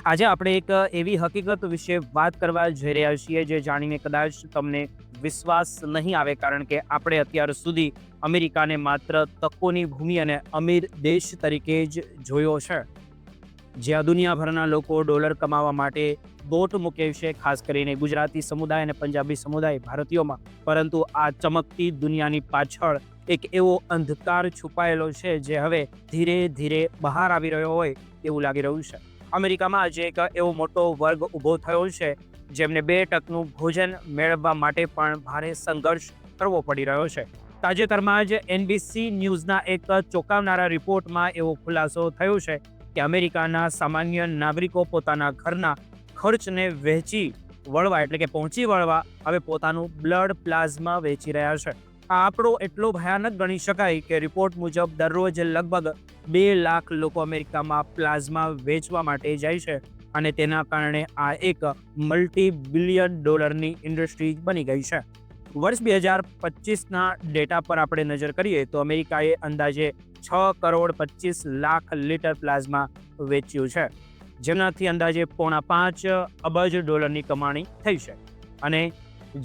આજે આપણે એક એવી હકીકત વિશે વાત કરવા જઈ રહ્યા છીએ જે જાણીને કદાચ તમને વિશ્વાસ નહીં આવે, કારણ કે આપણે અત્યાર સુધી અમેરિકાને માત્ર તકોની ભૂમિ અને અમીર દેશ તરીકે જ જોયો છે, જ્યાં દુનિયાભરના લોકો ડોલર કમાવા માટે બોટ મૂકે છે, ખાસ કરીને ગુજરાતી સમુદાય અને પંજાબી સમુદાય ભારતીયોમાં. પરંતુ આ ચમકતી દુનિયાની પાછળ એક એવો અંધકાર છુપાયેલો છે જે હવે ધીરે ધીરે બહાર આવી રહ્યો હોય એવું લાગી રહ્યું છે. અમેરિકામાં આજે એક એવો મોટો વર્ગ ઊભો થયો છે જેમને 2 ટકનું ભોજન મેળવવા માટે પણ ભારે સંઘર્ષ કરવો પડી રહ્યો છે. તાજેતરમાં જ NBC ન્યૂઝના એક ચોંકાવનારા રિપોર્ટમાં એવો ખુલાસો થયો છે કે અમેરિકાના સામાન્ય નાગરિકો પોતાના ઘરના ખર્ચને પહોંચી વળવા હવે પોતાનું બ્લડ પ્લાઝમા વેચી રહ્યા છે. આ આંકડો એટલો ભયાનક ગણી શકાય કે રિપોર્ટ મુજબ દરરોજ લગભગ 2 લાખ લોકો અમેરિકામાં પ્લાઝમા વેચવા માટે જાય છે અને તેના કારણે આ એક મલ્ટી બિલિયન ડોલરની ઇન્ડસ્ટ્રી બની ગઈ છે. વર્ષ 2025ના ડેટા પર આપણે નજર કરીએ તો અમેરિકાએ અંદાજે 6,25,00,000 લીટર પ્લાઝમા વેચ્યું છે, જેનાથી અંદાજે $5.5 અબજ કમાણી થઈ છે. અને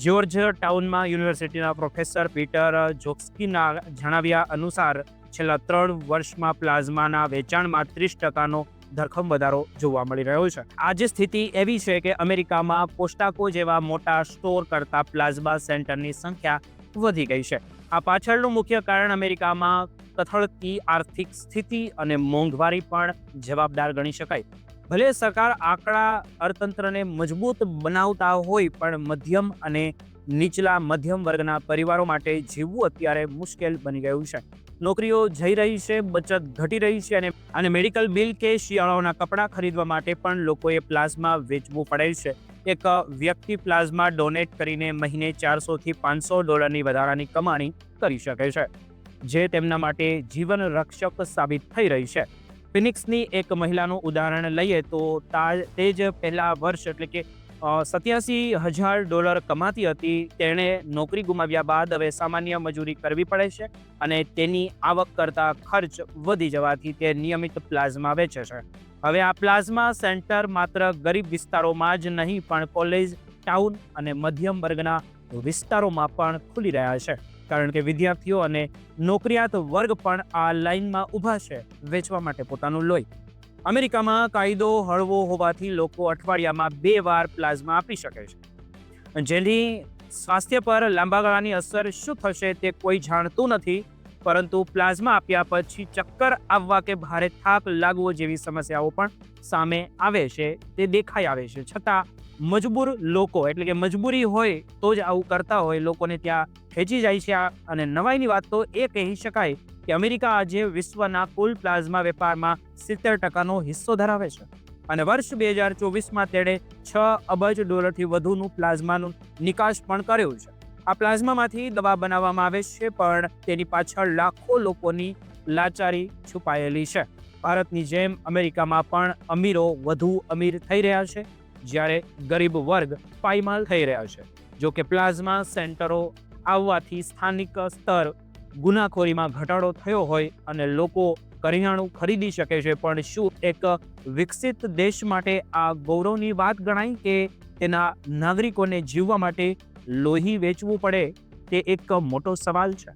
જ્યોર્જ ટાઉનમાં યુનિવર્સિટીના પ્રોફેસર પીટર જોક્સ્કીના જણાવ્યા અનુસાર છેલ્લા 3 વર્ષમાં પ્લાઝમાના વેચાણમાં 30%નો ધરખમ વધારો જોવા મળી રહ્યો છે. આજે સ્થિતિ એવી છે કે અમેરિકામાં કોસ્ટાકો જેવા મોટા સ્ટોર કરતા પ્લાઝમા સેન્ટરની સંખ્યા વધી ગઈ છે. આ પાછળનું મુખ્ય કારણ અમેરિકામાં કથળતી આર્થિક સ્થિતિ અને મોંઘવારી પણ જવાબદાર ગણી શકાય. ભલે સરકાર આંકડા અર્થતંત્રને મજબૂત બનાવતા હોય, પણ મધ્યમ અને નીચલા મધ્યમ વર્ગના પરિવારો માટે જીવવું અત્યારે મુશ્કેલ બની ગયું છે. નોકરીઓ જઈ રહી છે, બચત ઘટી રહી છે અને મેડિકલ બિલ કે શિયાળાઓના કપડાં ખરીદવા માટે પણ લોકોએ પ્લાઝમા વેચવું પડે છે. એક વ્યક્તિ પ્લાઝમા ડોનેટ કરીને મહિને $400 થી $500 વધારાની કમાણી કરી શકે છે, જે તેમના માટે જીવન રક્ષક સાબિત થઈ રહી છે. ફિનિક્સની એક મહિલાનું ઉદાહરણ લઈએ તો તે જ પહેલા વર્ષ એટલે કે $87,000 કમાતી હતી. તેણે નોકરી ગુમાવ્યા બાદ હવે સામાન્ય મજૂરી કરવી પડે છે અને તેની આવક કરતાં ખર્ચ વધી જવાથી તે નિયમિત પ્લાઝમા વેચે છે. હવે આ પ્લાઝમા સેન્ટર માત્ર ગરીબ વિસ્તારોમાં જ નહીં, પણ કોલેજ ટાઉન અને મધ્યમ વર્ગના વિસ્તારોમાં પણ ખુલી રહ્યા છે, કારણ કે વિદ્યાર્થીઓ અને નોકરિયાત વર્ગ પણ આ લાઇનમાં ઊભા છે વેચવા માટે પોતાનું લોહી. અમેરિકામાં કાયદો હળવો હોવાથી લોકો અઠવાડિયામાં 2 વાર પ્લાઝમા આપી શકે છે, જેની સ્વાસ્થ્ય પર લાંબા ગાળાની અસર શું થશે તે કોઈ જાણતું નથી. પરંતુ પ્લાઝમા આપ્યા પછી ચક્કર આવવા કે ભારે થાક લાગવો જેવી સમસ્યાઓ પણ સામે આવે છે, તે દેખાઈ આવે છે. છતાં મજબૂર લોકો, એટલે કે મજબૂરી હોય તો જ આવું કરતા હોય, લોકોને ત્યાં ખેંચી જાય છે. અને નવાઈની વાત તો એ કહી શકાય કે અમેરિકા આજે વિશ્વના કુલ પ્લાઝમા વેપારમાં 70%નો હિસ્સો ધરાવે છે અને વર્ષ 2024માં તેણે $6 અબજ થી વધુનું પ્લાઝમાનું નિકાસ પણ કર્યું છે. આ પ્લાઝમામાંથી દવા બનાવવામાં આવે છે, પણ તેની પાછળ લાખો લોકોની લાચારી છુપાયેલી છે. ભારતની જેમ અમેરિકામાં પણ અમીરો વધુ અમીર થઈ રહ્યા છે, જ્યારે ગરીબ વર્ગ પાયમાલ થઈ રહ્યા છે. જો કે પ્લાઝમા સેન્ટરો આવવાથી સ્થાનિક સ્તર ગુનાખોરીમાં ઘટાડો થયો હોય અને લોકો કરિયાણું ખરીદી શકે છે, પણ શું એક વિકસિત દેશ માટે આ ગૌરવની વાત ગણાય કે તેના નાગરિકોને જીવવા માટે લોહી વેચવું પડે? તે એક મોટો સવાલ છે.